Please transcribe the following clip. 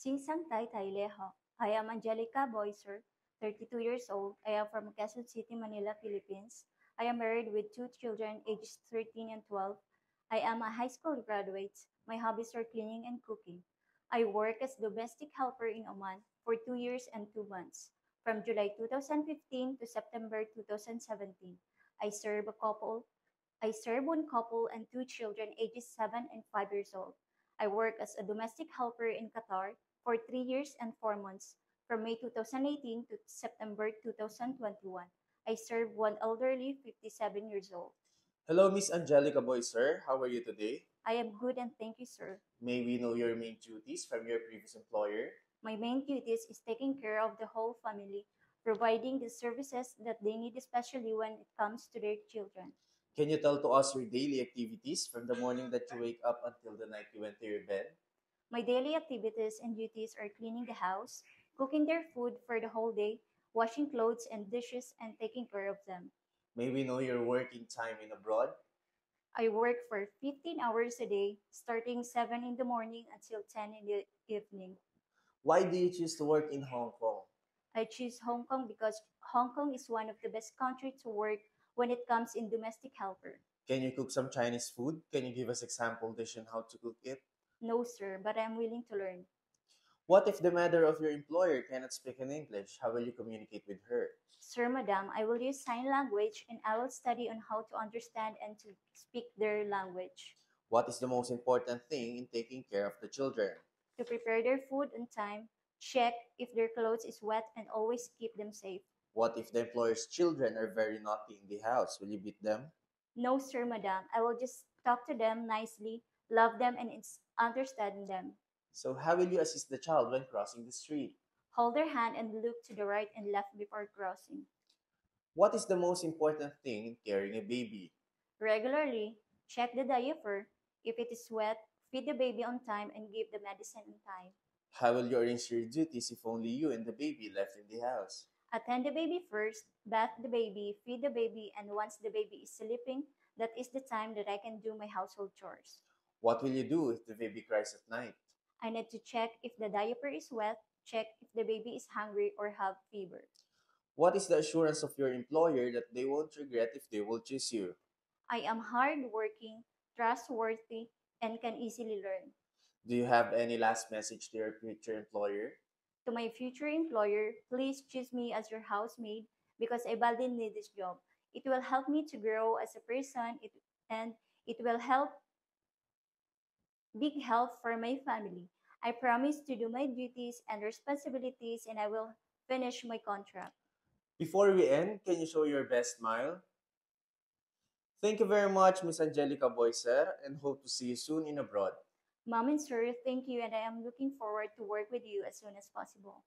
Sinsang Tai Leho. I am Angelica Boyser, 32 years old. I am from Quezon City, Manila, Philippines. I am married with two children, ages 13 and 12. I am a high school graduate. My hobbies are cleaning and cooking. I work as domestic helper in Oman for 2 years and 2 months, from July 2015 to September 2017. I serve a couple I serve one couple and two children ages 7 and 5 years old. I work as a domestic helper in Qatar for 3 years and 4 months, from May 2018 to September 2021. I serve one elderly 57 years old. Hello, Miss Angelica Boyser. How are you today? I am good and thank you, sir. May we know your main duties from your previous employer? My main duties is taking care of the whole family, providing the services that they need, especially when it comes to their children. Can you tell to us your daily activities from the morning that you wake up until the night you went to your bed? My daily activities and duties are cleaning the house, cooking their food for the whole day, washing clothes and dishes, and taking care of them. May we know your working time in abroad? I work for 15 hours a day, starting 7 in the morning until 10 in the evening. Why do you choose to work in Hong Kong? I choose Hong Kong because Hong Kong is one of the best countries to work when it comes in domestic helper. Can you cook some Chinese food? Can you give us example dish on how to cook it? No, sir, but I'm willing to learn. What if the mother of your employer cannot speak in English? How will you communicate with her? Sir, madam, I will use sign language and I will study on how to understand and to speak their language. What is the most important thing in taking care of the children? To prepare their food on time, check if their clothes is wet, and always keep them safe. What if the employer's children are very naughty in the house? Will you beat them? No, sir, madam. I will just talk to them nicely, love them, and understand them. So, how will you assist the child when crossing the street? Hold their hand and look to the right and left before crossing. What is the most important thing in carrying a baby? Regularly, check the diaper. If it is wet, feed the baby on time and give the medicine on time. How will you arrange your duties if only you and the baby left in the house? Attend the baby first, bath the baby, feed the baby, and once the baby is sleeping, that is the time that I can do my household chores. What will you do if the baby cries at night? I need to check if the diaper is wet, check if the baby is hungry or have fever. What is the assurance of your employer that they won't regret if they will choose you? I am hardworking, trustworthy, and can easily learn. Do you have any last message to your future employer? To my future employer, please choose me as your housemaid because I badly need this job. It will help me to grow as a person and it will help big help for my family. I promise to do my duties and responsibilities and I will finish my contract. Before we end, can you show your best smile? Thank you very much, Miss Angelica Boyser, and hope to see you soon in abroad. Mom and sir, thank you and I am looking forward to work with you as soon as possible.